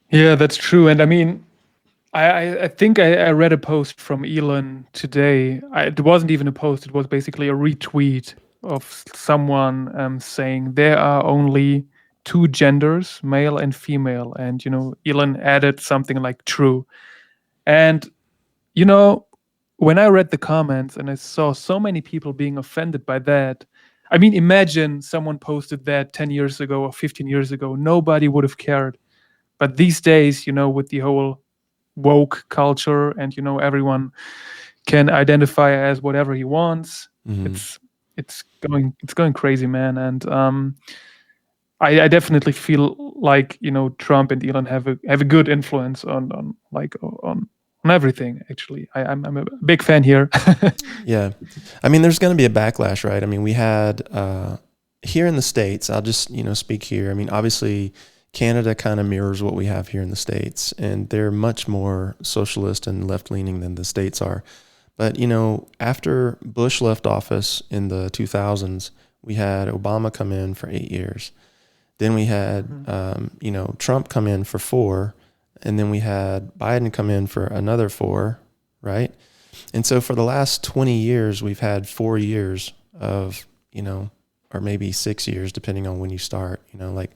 Yeah, that's true. And I mean, I think I read a post from Elon today. It wasn't even a post, it was basically a retweet of someone saying there are only two genders, male and female. And, Elon added something like true. And you know, when I read the comments and I saw so many people being offended by that, I mean, imagine someone posted that 10 years ago or 15 years ago, nobody would have cared. But these days, with the whole woke culture and everyone can identify as whatever he wants, Mm-hmm. it's going crazy, man. And I definitely feel like Trump and Elon have a good influence on everything. Actually, I'm a big fan here. Yeah. I mean, there's going to be a backlash, right? I mean, we had here in the States, I'll just, speak here. I mean, obviously, Canada kind of mirrors what we have here in the States, and they're much more socialist and left leaning than the States are. But, after Bush left office in the 2000s, we had Obama come in for 8 years. Then we had, Trump come in for 4. And then we had Biden come in for another 4, right? And so for the last 20 years, we've had 4 years of, or maybe 6 years, depending on when you start, like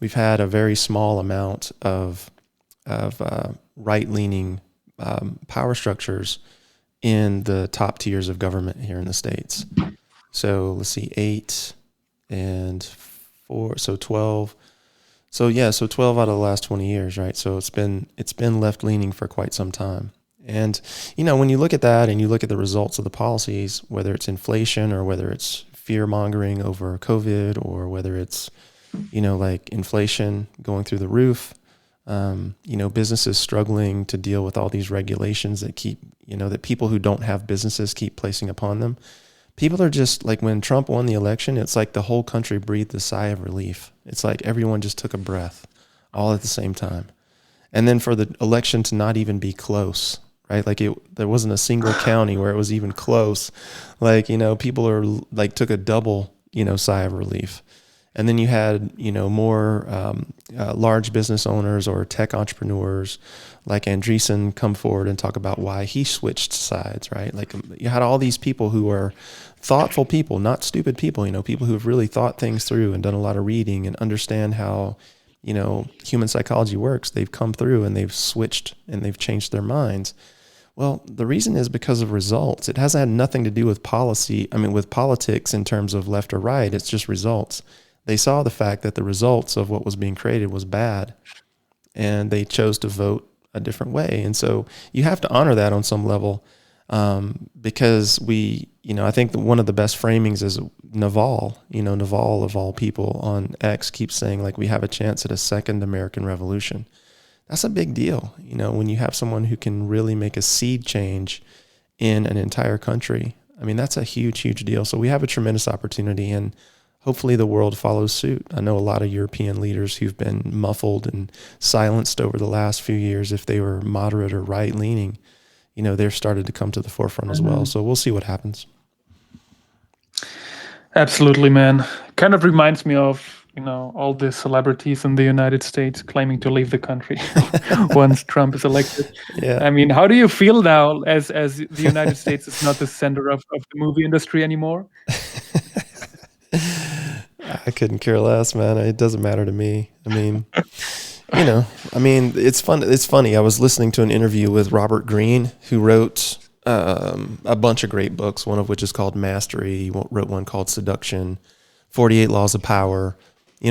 we've had a very small amount of right-leaning power structures in the top tiers of government here in the States. So let's see, 8 and 4, so 12. So yeah, so 12 out of the last 20 years, right? So it's been left leaning for quite some time. And when you look at that and you look at the results of the policies, whether it's inflation or whether it's fear mongering over COVID or whether it's like inflation going through the roof, businesses struggling to deal with all these regulations that keep that people who don't have businesses keep placing upon them. People are just like, when Trump won the election, it's like the whole country breathed a sigh of relief. It's like everyone just took a breath all at the same time. And then for the election to not even be close, right? Like there wasn't a single county where it was even close. Like, people are like took a double, sigh of relief. And then you had, more large business owners or tech entrepreneurs like Andreessen come forward and talk about why he switched sides, right? Like you had all these people who are thoughtful people, not stupid people, people who have really thought things through and done a lot of reading and understand how, human psychology works. They've come through and they've switched and they've changed their minds. Well, the reason is because of results. It hasn't had nothing to do with policy. I mean, with politics in terms of left or right, it's just results. They saw the fact that the results of what was being created was bad, and they chose to vote a different way. And so you have to honor that on some level, because I think that one of the best framings is Naval, Naval of all people on X keeps saying like we have a chance at a second American Revolution. That's a big deal, when you have someone who can really make a seed change in an entire country. I mean, that's a huge, huge deal. So we have a tremendous opportunity, and hopefully the world follows suit. I know a lot of European leaders who've been muffled and silenced over the last few years, if they were moderate or right-leaning, they're started to come to the forefront as well. So we'll see what happens. Absolutely, man. Kind of reminds me of, all the celebrities in the United States claiming to leave the country once Trump is elected. Yeah. I mean, how do you feel now as the United States is not the center of the movie industry anymore? I couldn't care less, man. It doesn't matter to me. I mean, it's fun. It's funny. I was listening to an interview with Robert Greene, who wrote a bunch of great books, one of which is called Mastery. He wrote one called Seduction, 48 Laws of Power,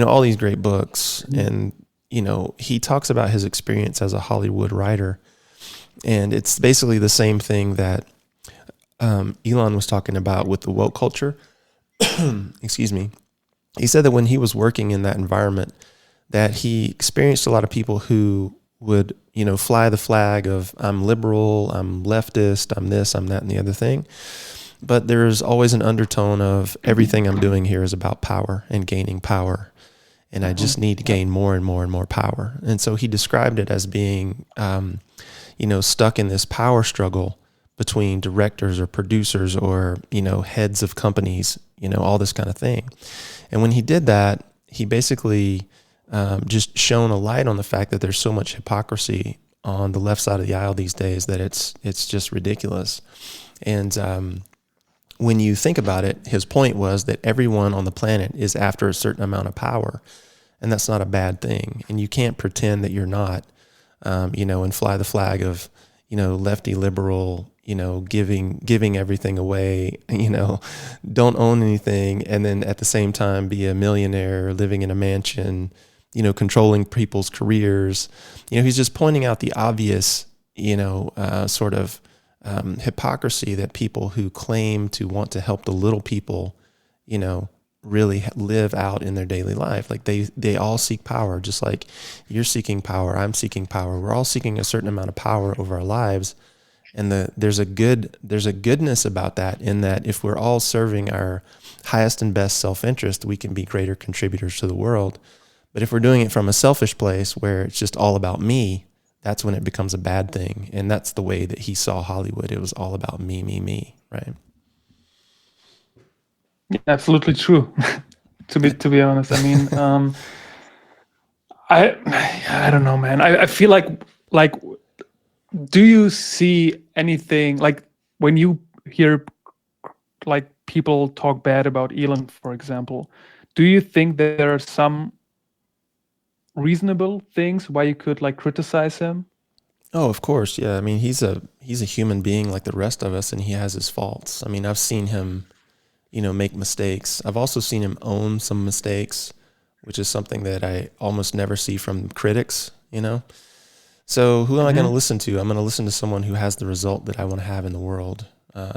all these great books. And, he talks about his experience as a Hollywood writer. And it's basically the same thing that Elon was talking about with the woke culture. Excuse me. He said that when he was working in that environment, that he experienced a lot of people who would, fly the flag of I'm liberal, I'm leftist, I'm this, I'm that, and the other thing. But there's always an undertone of everything I'm doing here is about power and gaining power. And I just need to gain more and more and more power. And so he described it as being, stuck in this power struggle between directors or producers or, heads of companies, all this kind of thing. And when he did that, he basically just shone a light on the fact that there's so much hypocrisy on the left side of the aisle these days that it's just ridiculous. And when you think about it, his point was that everyone on the planet is after a certain amount of power, and that's not a bad thing. And you can't pretend that you're not, and fly the flag of, lefty liberal, giving everything away, don't own anything, and then at the same time be a millionaire living in a mansion, controlling people's careers. He's just pointing out the obvious, sort of hypocrisy that people who claim to want to help the little people, you know, really live out in their daily life. Like they all seek power, just like you're seeking power. I'm seeking power. We're all seeking a certain amount of power over our lives. And there's a goodness about that, in that if we're all serving our highest and best self-interest, we can be greater contributors to the world. But if we're doing it from a selfish place where it's just all about me, that's when it becomes a bad thing. And that's the way that he saw Hollywood. It was all about me, right? Yeah, absolutely true. To be honest, I mean, I I don't know, man. I feel like do you see anything like when you hear like people talk bad about Elon, for example? Do you think there are some reasonable things why you could like criticize him? Oh, of course. Yeah. I mean, he's a human being like the rest of us, and he has his faults. I mean, I've seen him, make mistakes. I've also seen him own some mistakes, which is something that I almost never see from critics. So who am I going to Hmm. listen to? I'm going to listen to someone who has the result that I want to have in the world.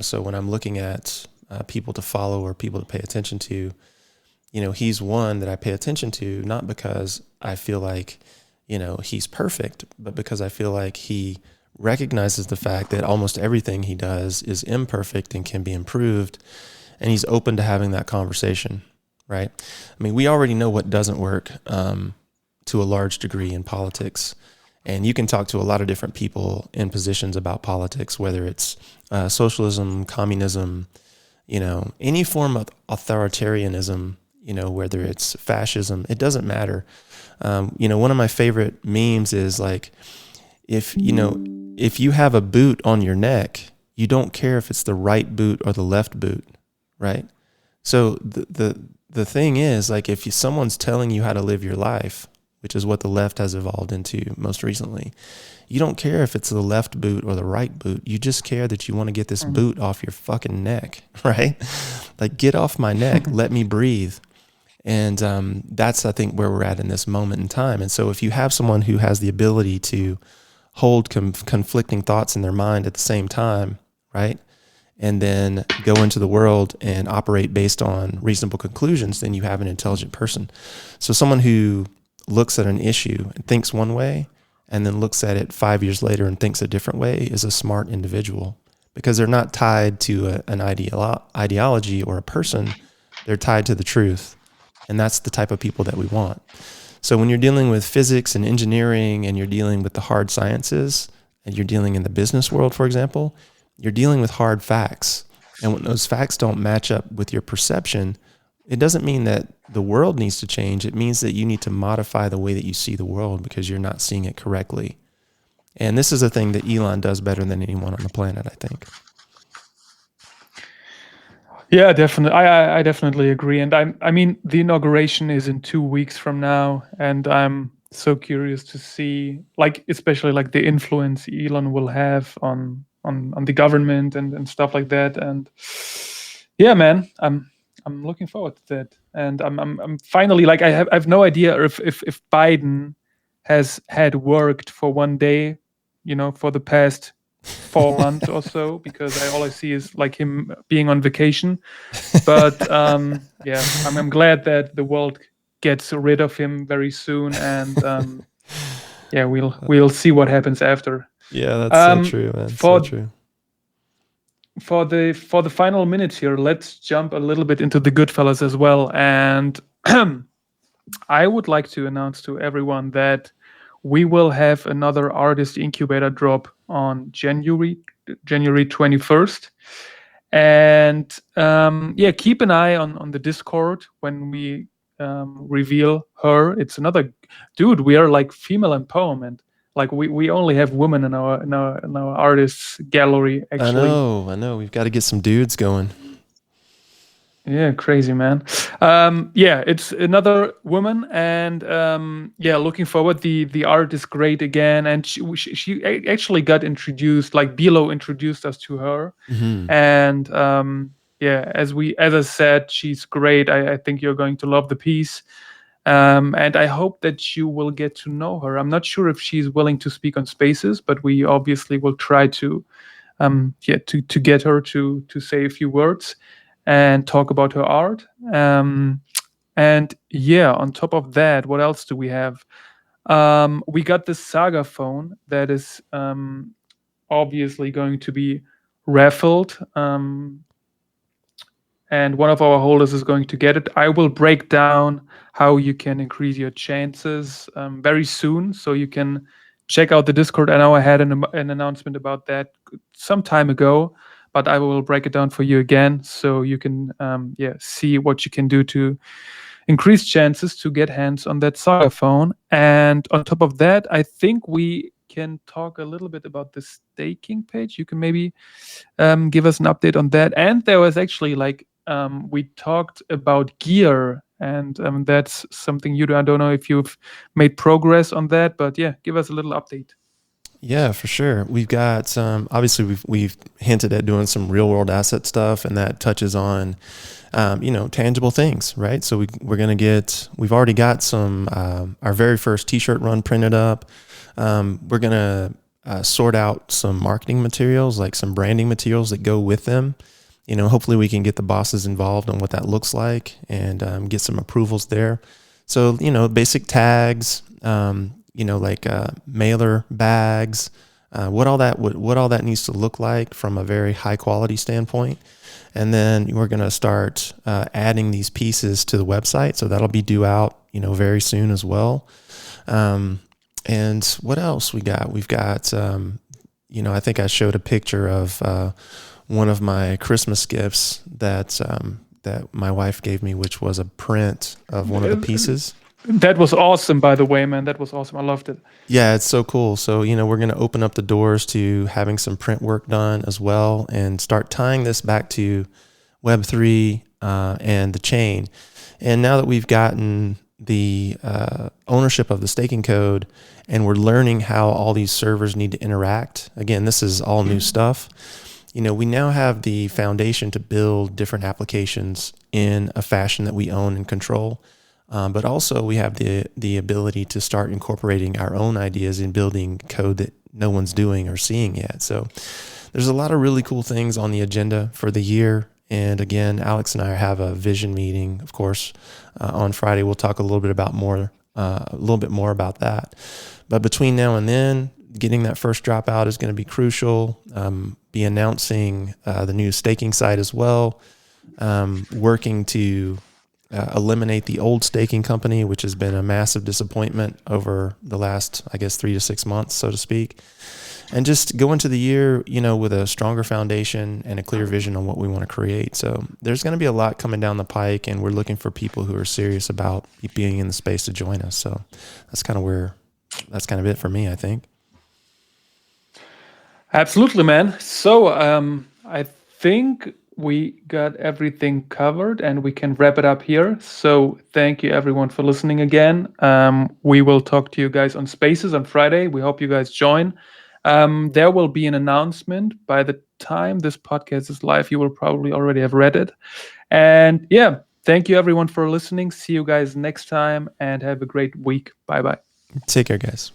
So when I'm looking at people to follow or people to pay attention to, he's one that I pay attention to, not because I feel like, he's perfect, but because I feel like he recognizes the fact that almost everything he does is imperfect and can be improved. And he's open to having that conversation, right? I mean, we already know what doesn't work to a large degree in politics. And you can talk to a lot of different people in positions about politics, whether it's socialism, communism, any form of authoritarianism, whether it's fascism, it doesn't matter. One of my favorite memes is like, if you have a boot on your neck, you don't care if it's the right boot or the left boot, right? So the thing is, like, if someone's telling you how to live your life, which is what the left has evolved into most recently, you don't care if it's the left boot or the right boot. You just care that you want to get this Mhm. boot off your fucking neck, right? Like, get off my neck, let me breathe. And that's, I think, where we're at in this moment in time. And so if you have someone who has the ability to hold conflicting thoughts in their mind at the same time, right? And then go into the world and operate based on reasonable conclusions, then you have an intelligent person. So someone who looks at an issue and thinks one way and then looks at it 5 years later and thinks a different way is a smart individual, because they're not tied to an ideology or a person. They're tied to the truth. And that's the type of people that we want. So when you're dealing with physics and engineering and you're dealing with the hard sciences and you're dealing in the business world, for example, you're dealing with hard facts. And when those facts don't match up with your perception, it doesn't mean that the world needs to change. It means that you need to modify the way that you see the world because you're not seeing it correctly. And this is a thing that Elon does better than anyone on the planet, I think. Yeah, definitely. I definitely agree. And I mean, the inauguration is in 2 weeks from now, and I'm so curious to see, like, especially like the influence Elon will have on the government and stuff like that. And yeah, man, I'm looking forward to that. And I'm finally like I've no idea if Biden has had worked for one day, for the past 4 months or so, because I all I see is like him being on vacation. But yeah, I'm glad that the world gets rid of him very soon, and yeah, we'll see what happens after. Yeah, that's so Um, true, man. So for true. for the final minutes here, let's jump a little bit into the Goodfellas as well. And I would like to announce to everyone that we will have another artist incubator drop on January 21st. And yeah, keep an eye on the Discord when we reveal her. It's another dude. We are like female empowerment. Like we only have women in our artists gallery I actually. know. We've got to get some dudes going. Yeah, crazy man. Yeah, it's another woman, and yeah, looking forward. The art is great again, and she actually got introduced, like Bilo introduced us to her, Hmm. and yeah, as I said, she's great. I think you're going to love the piece. And I hope that you will get to know her. I'm not sure if she's willing to speak on Spaces, but we obviously will try to yeah, to get her to say a few words and talk about her art. And yeah, on top of that, what else do we have? We got the Saga phone that is obviously going to be raffled. And one of our holders is going to get it. I will break down how you can increase your chances very soon, so you can check out the Discord. I know I had an announcement about that some time ago, but I will break it down for you again, so you can yeah, see what you can do to increase chances to get hands on that Saga phone. And on top of that, I think we can talk a little bit about the staking page. You can maybe give us an update on that. And there was actually like we talked about gear, and that's something you do. I don't know if you've made progress on that, but yeah, give us a little update. Yeah, for sure. We've got obviously we've hinted at doing some real world asset stuff, and that touches on tangible things, right? So we've already got some our very first T-shirt run printed up. We're gonna sort out some marketing materials, like some branding materials that go with them. Hopefully we can get the bosses involved on what that looks like and get some approvals there. So basic tags. Like mailer bags, what all that needs to look like from a very high quality standpoint. And then we're going to start adding these pieces to the website. So that'll be due out, very soon as well. And what else we got? We've got, I think I showed a picture of one of my Christmas gifts that my wife gave me, which was a print of one of the pieces. That was awesome, by the way, man. That was awesome. I loved it. Yeah, it's so cool. So, we're going to open up the doors to having some print work done as well and start tying this back to Web3 and the chain. And now that we've gotten the ownership of the staking code and we're learning how all these servers need to interact, again, this is all new stuff. We now have the foundation to build different applications in a fashion that we own and control. But also we have the ability to start incorporating our own ideas in building code that no one's doing or seeing yet. So there's a lot of really cool things on the agenda for the year. And again, Alex and I have a vision meeting, of course, on Friday. We'll talk a little bit more about that. But between now and then, getting that first drop out is going to be crucial. Be announcing the new staking site as well. Working to eliminate the old staking company, which has been a massive disappointment over the last, 3 to 6 months, so to speak. And just go into the year, with a stronger foundation and a clear vision on what we want to create. So there's going to be a lot coming down the pike, and we're looking for people who are serious about being in the space to join us. So that's kind of it for me, I think. Absolutely, man. So I think we got everything covered and we can wrap it up here. So thank you everyone for listening again. We will talk to you guys on Spaces on Friday. We hope you guys join. There will be an announcement by the time this podcast is live. You will probably already have read it. And yeah, thank you everyone for listening. See you guys next time and have a great week. Bye-bye. Take care, guys.